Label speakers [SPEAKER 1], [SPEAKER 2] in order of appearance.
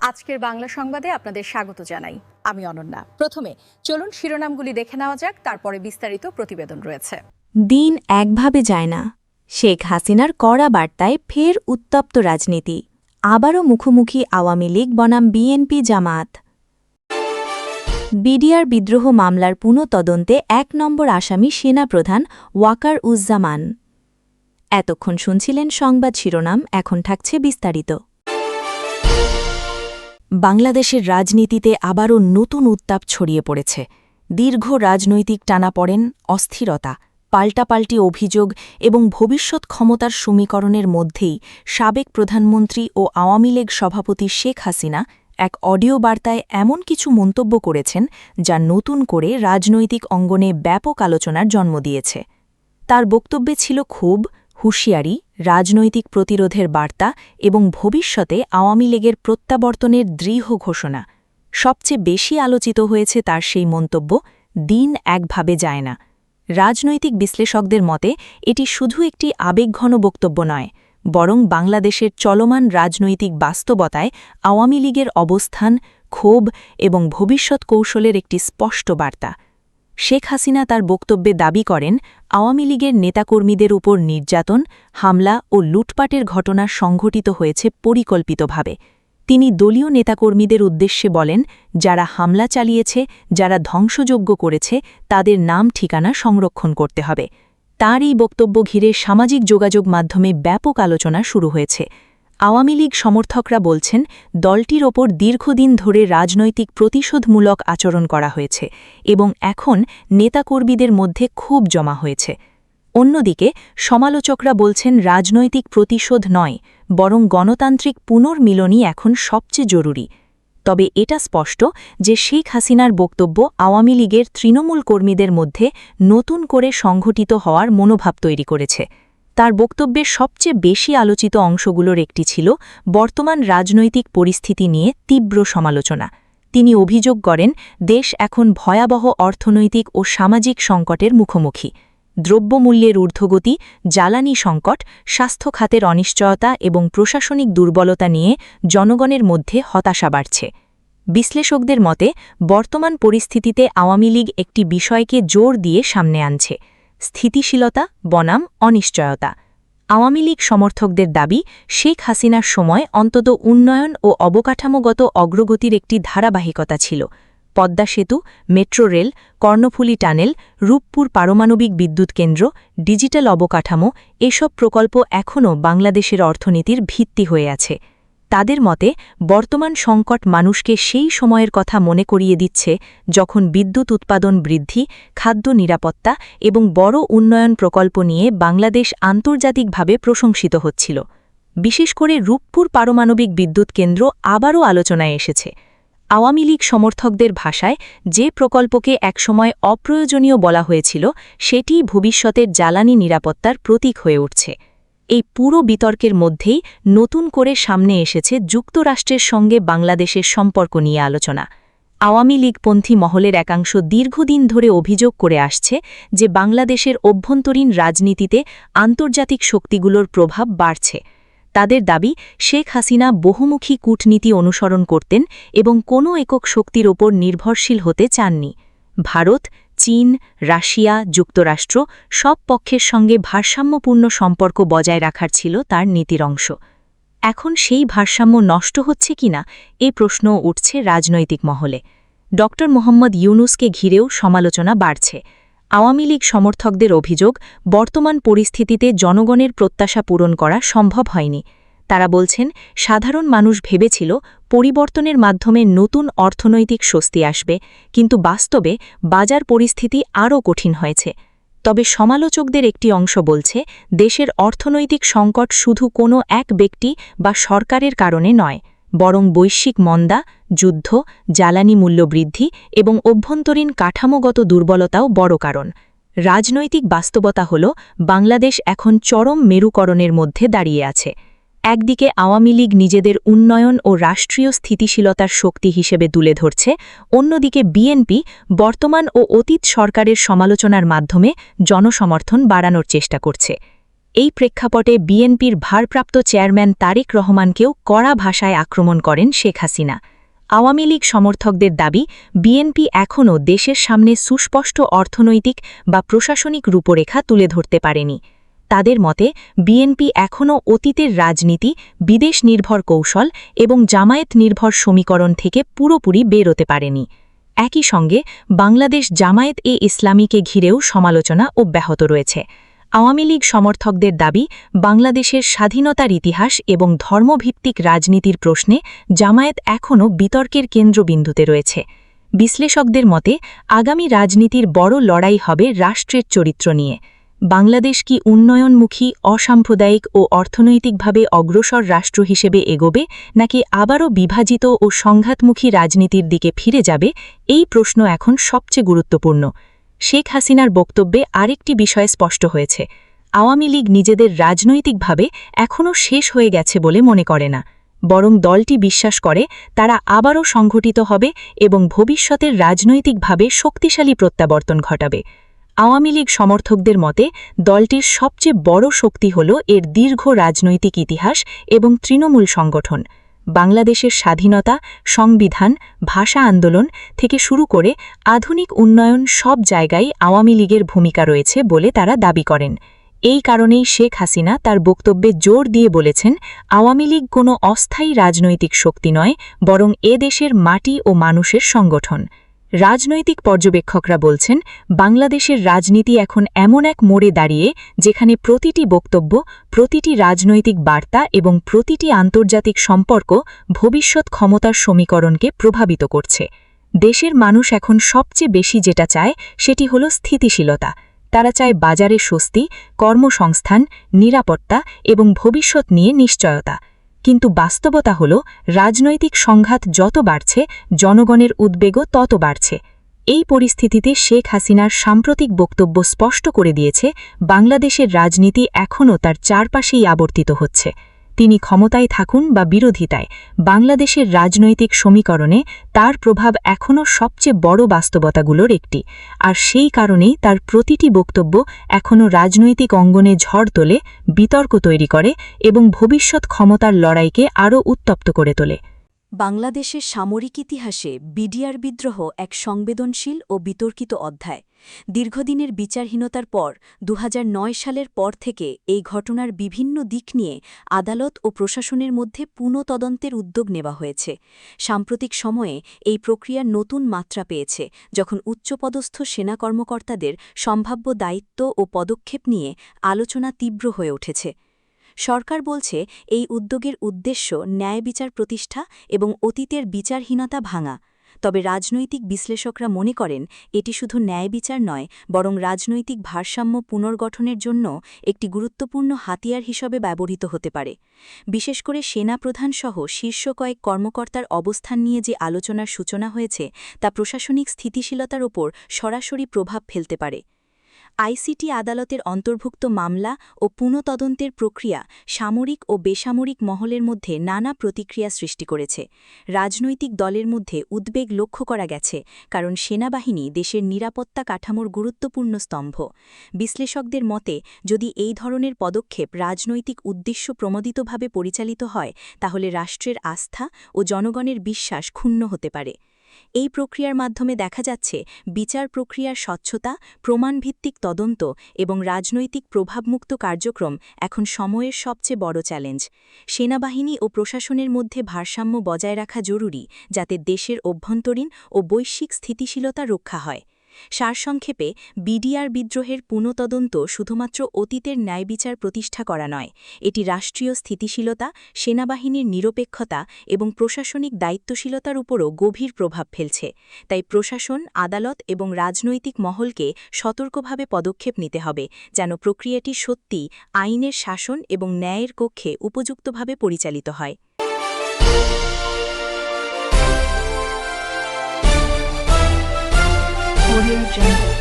[SPEAKER 1] আজকের বাংলা সংবাদে আপনাদের স্বাগত জানাই। আমি অনন্যা। প্রথমে চলুন শিরোনামগুলি দেখে নেওয়া যাক, তারপরে বিস্তারিত প্রতিবেদন রয়েছে।
[SPEAKER 2] দিন একভাবে যায় না। শেখ হাসিনার কড়া বার্তায় ফের উত্তপ্ত রাজনীতি। আবারও মুখোমুখি আওয়ামী লীগ বনাম বিএনপি জামায়াত। বিডিআর বিদ্রোহ মামলার পুনঃতদন্তে ১ নম্বর আসামি সেনাপ্রধান ওয়াকার উজ্জামান। এতক্ষণ শুনছিলেন সংবাদ শিরোনাম, এখন থাকছে বিস্তারিত। বাংলাদেশের রাজনীতিতে আবারও নতুন উত্তাপ ছড়িয়ে পড়েছে। দীর্ঘ রাজনৈতিক টানাপড়েন, অস্থিরতা, পাল্টাপাল্টি অভিযোগ এবং ভবিষ্যৎ ক্ষমতার সমীকরণের মধ্যেই সাবেক প্রধানমন্ত্রী ও আওয়ামী লীগ সভাপতি শেখ হাসিনা এক অডিও বার্তায় এমন কিছু মন্তব্য করেছেন যা নতুন করে রাজনৈতিক অঙ্গনে ব্যাপক আলোচনার জন্ম দিয়েছে। তার বক্তব্যে ছিল ক্ষোভ, হুঁশিয়ারি, রাজনৈতিক প্রতিরোধের বার্তা এবং ভবিষ্যতে আওয়ামী লীগের প্রত্যাবর্তনের দৃঢ় ঘোষণা। সবচেয়ে বেশি আলোচিত হয়েছে তার সেই মন্তব্য, দিন একভাবে যায় না। রাজনৈতিক বিশ্লেষকদের মতে এটি শুধু একটি আবেগঘন বক্তব্য নয়, বরং বাংলাদেশের চলমান রাজনৈতিক বাস্তবতায় আওয়ামী লীগের অবস্থান, ক্ষোভ এবং ভবিষ্যৎ কৌশলের একটি স্পষ্ট বার্তা। শেখ হাসিনা তার বক্তব্যে দাবি করেন, আওয়ামী লীগের নেতাকর্মীদের উপর নির্যাতন, হামলা ও লুটপাটের ঘটনা সংঘটিত হয়েছে পরিকল্পিতভাবে। তিনি দলীয় নেতাকর্মীদের উদ্দেশ্যে বলেন, যারা হামলা চালিয়েছে, যারা ধ্বংসযজ্ঞ করেছে, তাদের নাম ঠিকানা সংরক্ষণ করতে হবে। তার এই বক্তব্য ঘিরে সামাজিক যোগাযোগ মাধ্যমে ব্যাপক আলোচনা শুরু হয়েছে। আওয়ামী লীগ সমর্থকরা বলছেন, দলটির ওপর দীর্ঘদিন ধরে রাজনৈতিক প্রতিশোধমূলক আচরণ করা হয়েছে এবং এখন নেতাকর্মীদের মধ্যে ক্ষোভ জমা হয়েছে। অন্যদিকে সমালোচকরা বলছেন, রাজনৈতিক প্রতিশোধ নয়, বরং গণতান্ত্রিক পুনর্মিলনই এখন সবচেয়ে জরুরি। তবে এটা স্পষ্ট যে শেখ হাসিনার বক্তব্য আওয়ামী লীগের তৃণমূল কর্মীদের মধ্যে নতুন করে সংঘটিত হওয়ার মনোভাব তৈরি করেছে। তার বক্তব্যের সবচেয়ে বেশি আলোচিত অংশগুলোর একটি ছিল বর্তমান রাজনৈতিক পরিস্থিতি নিয়ে তীব্র সমালোচনা। তিনি অভিযোগ করেন, দেশ এখন ভয়াবহ অর্থনৈতিক ও সামাজিক সংকটের মুখোমুখি। দ্রব্যমূল্যের ঊর্ধ্বগতি, জ্বালানি সংকট, স্বাস্থ্য খাতের অনিশ্চয়তা এবং প্রশাসনিক দুর্বলতা নিয়ে জনগণের মধ্যে হতাশা বাড়ছে। বিশ্লেষকদের মতে, বর্তমান পরিস্থিতিতে আওয়ামী লীগ একটি বিষয়কে জোর দিয়ে সামনে আনছে, স্থিতিশীলতা বনাম অনিশ্চয়তা। আওয়ামী লীগ সমর্থকদের দাবি, শেখ হাসিনার সময় অন্তত উন্নয়ন ও অবকাঠামোগত অগ্রগতির একটি ধারাবাহিকতা ছিল। পদ্মা সেতু, metro rail, Karnaphuli tunnel, Rooppur পারমাণবিক বিদ্যুৎ কেন্দ্র, ডিজিটাল অবকাঠামো, এসব প্রকল্প এখনও বাংলাদেশের অর্থনীতির ভিত্তি হয়ে আছে। তাদের মতে, বর্তমান সংকট মানুষকে সেই সময়ের কথা মনে করিয়ে দিচ্ছে যখন বিদ্যুৎ উৎপাদন বৃদ্ধি, খাদ্য নিরাপত্তা এবং বড় উন্নয়ন প্রকল্প নিয়ে বাংলাদেশ আন্তর্জাতিকভাবে প্রশংসিত হচ্ছিল। বিশেষ করে রূপপুর পারমাণবিক বিদ্যুৎ কেন্দ্র আবারও আলোচনায় এসেছে। আওয়ামী লীগ সমর্থকদের ভাষায়, যে প্রকল্পকে একসময় অপ্রয়োজনীয় বলা হয়েছিল, সেটিই ভবিষ্যতের জ্বালানি নিরাপত্তার প্রতীক হয়ে উঠছে। এই পুরো বিতর্কের মধ্যেই নতুন করে সামনে এসেছে যুক্তরাষ্ট্রের সঙ্গে বাংলাদেশের সম্পর্ক নিয়ে আলোচনা। আওয়ামী লীগপন্থী মহলের একাংশ দীর্ঘদিন ধরে অভিযোগ করে আসছে যে বাংলাদেশের অভ্যন্তরীণ রাজনীতিতে আন্তর্জাতিক শক্তিগুলোর প্রভাব বাড়ছে। তাদের দাবি, শেখ হাসিনা বহুমুখী কূটনীতি অনুসরণ করতেন এবং কোনো একক শক্তির ওপর নির্ভরশীল হতে চাননি। ভারত, চীন, রাশিয়া, যুক্তরাষ্ট্র সব পক্ষের সঙ্গে ভারসাম্যপূর্ণ সম্পর্ক বজায় রাখার ছিল তার নীতির অংশ। এখন সেই ভারসাম্য নষ্ট হচ্ছে কিনা এ প্রশ্নও উঠছে রাজনৈতিক মহলে। ড. মোহাম্মদ ইউনূসকে ঘিরেও সমালোচনা বাড়ছে। আওয়ামী লীগ সমর্থকদের অভিযোগ, বর্তমান পরিস্থিতিতে জনগণের প্রত্যাশা পূরণ করা সম্ভব হয়নি। তারা বলছেন, সাধারণ মানুষ ভেবেছিল পরিবর্তনের মাধ্যমে নতুন অর্থনৈতিক স্বস্তি আসবে, কিন্তু বাস্তবে বাজার পরিস্থিতি আরও কঠিন হয়েছে। তবে সমালোচকদের একটি অংশ বলছে, দেশের অর্থনৈতিক সংকট শুধু কোনো এক ব্যক্তি বা সরকারের কারণে নয়, বরং বৈশ্বিক মন্দা, যুদ্ধ, জ্বালানি মূল্য বৃদ্ধি এবং অভ্যন্তরীণ কাঠামোগত দুর্বলতাও বড় কারণ। রাজনৈতিক বাস্তবতা হল, বাংলাদেশ এখন চরম মেরুকরণের মধ্যে দাঁড়িয়ে আছে। একদিকে আওয়ামী লীগ নিজেদের উন্নয়ন ও রাষ্ট্রীয় স্থিতিশীলতার শক্তি হিসেবে তুলে ধরছে, অন্যদিকে বিএনপি বর্তমান ও অতীত সরকারের সমালোচনার মাধ্যমে জনসমর্থন বাড়ানোর চেষ্টা করছে। এই প্রেক্ষাপটে বিএনপির ভারপ্রাপ্ত চেয়ারম্যান তারেক রহমানকেও কড়া ভাষায় আক্রমণ করেন শেখ হাসিনা। আওয়ামী লীগ সমর্থকদের দাবি, বিএনপি এখনও দেশের সামনে সুস্পষ্ট অর্থনৈতিক বা প্রশাসনিক রূপরেখা তুলে ধরতে পারেনি। তাদের মতে, বিএনপি এখনও অতীতের রাজনীতি, বিদেশ নির্ভর কৌশল এবং জামায়াত নির্ভর সমীকরণ থেকে পুরোপুরি বেরোতে পারেনি। একই সঙ্গে বাংলাদেশ জামায়াত-এ-ইসলামীকে ঘিরেও সমালোচনা অব্যাহত রয়েছে। আওয়ামী লীগ সমর্থকদের দাবি, বাংলাদেশের স্বাধীনতার ইতিহাস এবং ধর্মভিত্তিক রাজনীতির প্রশ্নে জামায়াত এখনও বিতর্কের কেন্দ্রবিন্দুতে রয়েছে। বিশ্লেষকদের মতে, আগামী রাজনীতির বড় লড়াই হবে রাষ্ট্রের চরিত্র নিয়ে। বাংলাদেশ কি উন্নয়নমুখী, অসাম্প্রদায়িক ও অর্থনৈতিকভাবে অগ্রসর রাষ্ট্র হিসেবে এগোবে, নাকি আবারও বিভাজিত ও সংঘাতমুখী রাজনীতির দিকে ফিরে যাবে, এই প্রশ্ন এখন সবচেয়ে গুরুত্বপূর্ণ। শেখ হাসিনার বক্তব্যে আরেকটি বিষয় স্পষ্ট হয়েছে, আওয়ামী লীগ নিজেদের রাজনৈতিকভাবে এখনও শেষ হয়ে গেছে বলে মনে করে না, বরং দলটি বিশ্বাস করে তারা আবারও সংগঠিত হবে এবং ভবিষ্যতের রাজনৈতিকভাবে শক্তিশালী প্রত্যাবর্তন ঘটাবে। আওয়ামী লীগ সমর্থকদের মতে, দলটির সবচেয়ে বড় শক্তি হল এর দীর্ঘ রাজনৈতিক ইতিহাস এবং তৃণমূল সংগঠন। বাংলাদেশের স্বাধীনতা, সংবিধান, ভাষা আন্দোলন থেকে শুরু করে আধুনিক উন্নয়ন সব জায়গায় আওয়ামী লীগের ভূমিকা রয়েছে বলে তারা দাবি করেন। এই কারণেই শেখ হাসিনা তার বক্তব্যে জোর দিয়ে বলেছেন, আওয়ামী লীগ কোনো অস্থায়ী রাজনৈতিক শক্তি নয়, বরং এ দেশের মাটি ও মানুষের সংগঠন। রাজনৈতিক পর্যবেক্ষকরা বলছেন, বাংলাদেশের রাজনীতি এখন এমন এক মোড়ে দাঁড়িয়ে যেখানে প্রতিটি বক্তব্য, প্রতিটি রাজনৈতিক বার্তা এবং প্রতিটি আন্তর্জাতিক সম্পর্ক ভবিষ্যৎ ক্ষমতার সমীকরণকে প্রভাবিত করছে। দেশের মানুষ এখন সবচেয়ে বেশি যেটা চায় সেটি হল স্থিতিশীলতা। তারা চায় বাজারে স্বস্তি, কর্মসংস্থান, নিরাপত্তা এবং ভবিষ্যৎ নিয়ে নিশ্চয়তা। কিন্তু বাস্তবতা হল, রাজনৈতিক সংঘাত যত বাড়ছে, জনগণের উদ্বেগও তত বাড়ছে। এই পরিস্থিতিতে শেখ হাসিনার সাম্প্রতিক বক্তব্য স্পষ্ট করে দিয়েছে, বাংলাদেশের রাজনীতি এখনও তার চারপাশেই আবর্তিত হচ্ছে। তিনি ক্ষমতায় থাকুন বা বিরোধিতায়, বাংলাদেশের রাজনৈতিক সমীকরণে তার প্রভাব এখনও সবচেয়ে বড় বাস্তবতাগুলোর একটি, আর সেই কারণেই তার প্রতিটি বক্তব্য এখনও রাজনৈতিক অঙ্গনে ঝড় তোলে, বিতর্ক তৈরি করে এবং ভবিষ্যৎ ক্ষমতার লড়াইকে আরও উত্তপ্ত করে তোলে।
[SPEAKER 3] বাংলাদেশের সামরিক ইতিহাসে বিডিআর বিদ্রোহ এক সংবেদনশীল ও বিতর্কিত অধ্যায়। দীর্ঘদিনের বিচারহীনতার পর ২০০৯ সালের পর থেকে এই ঘটনার বিভিন্ন দিক নিয়ে আদালত ও প্রশাসনের মধ্যে পুনঃতদন্তের উদ্যোগ নেওয়া হয়েছে। সাম্প্রতিক সময়ে এই প্রক্রিয়া নতুন মাত্রা পেয়েছে, যখন উচ্চপদস্থ সেনা কর্মকর্তাদের সম্ভাব্য দায়িত্ব ও পদক্ষেপ নিয়ে আলোচনা তীব্র হয়ে উঠেছে। সরকার বলছে, এই উদ্যোগের উদ্দেশ্য ন্যায় বিচার প্রতিষ্ঠা এবং অতীতের বিচারহীনতা ভাঙা। তবে রাজনৈতিক বিশ্লেষকরা মনে করেন, এটি শুধু ন্যায় বিচার নয়, বরং রাজনৈতিক ভারসাম্য পুনর্গঠনের জন্য একটি গুরুত্বপূর্ণ হাতিয়ার হিসেবে ব্যবহৃত হতে পারে। বিশেষ করে সেনাপ্রধানসহ শীর্ষ কয়েক কর্মকর্তার অবস্থান নিয়ে যে আলোচনার সূচনা হয়েছে, তা প্রশাসনিক স্থিতিশীলতার ওপর সরাসরি প্রভাব ফেলতে পারে। আইসিটি আদালতের অন্তর্ভুক্ত মামলা ও পুনঃতদন্তের প্রক্রিয়া সামরিক ও বেসামরিক মহলের মধ্যে নানা প্রতিক্রিয়া সৃষ্টি করেছে। রাজনৈতিক দলের মধ্যে উদ্বেগ লক্ষ্য করা গেছে, কারণ সেনাবাহিনী দেশের নিরাপত্তা কাঠামোর গুরুত্বপূর্ণ স্তম্ভ। বিশ্লেষকদের মতে, যদি এই ধরনের পদক্ষেপ রাজনৈতিক উদ্দেশ্য প্রমোদিতভাবে পরিচালিত হয়, তাহলে রাষ্ট্রের আস্থা ও জনগণের বিশ্বাস ক্ষুণ্ণ হতে পারে। এই প্রক্রিয়ার মাধ্যমে দেখা যাচ্ছে, বিচার প্রক্রিয়ার স্বচ্ছতা, প্রমাণভিত্তিক তদন্ত এবং রাজনৈতিক প্রভাবমুক্ত কার্যক্রম এখন সময়ের সবচেয়ে বড় চ্যালেঞ্জ। সেনাবাহিনী ও প্রশাসনের মধ্যে ভারসাম্য বজায় রাখা জরুরি, যাতে দেশের অভ্যন্তরীণ ও বৈশ্বিক স্থিতিশীলতা রক্ষা হয়। সারসংক্ষেপে, বিডিআর বিদ্রোহের পুনঃতদন্ত শুধুমাত্র অতীতের ন্যায়বিচার প্রতিষ্ঠা করা নয়, এটি রাষ্ট্রীয় স্থিতিশীলতা, সেনাবাহিনীর নিরপেক্ষতা এবং প্রশাসনিক দায়িত্বশীলতার উপরও গভীর প্রভাব ফেলছে। তাই প্রশাসন, আদালত এবং রাজনৈতিক মহলকে সতর্কভাবে পদক্ষেপ নিতে হবে, যেন প্রক্রিয়াটি সত্যিই আইনের শাসন এবং ন্যায়ের কক্ষে উপযুক্তভাবে পরিচালিত হয়।
[SPEAKER 1] Audio Jungle.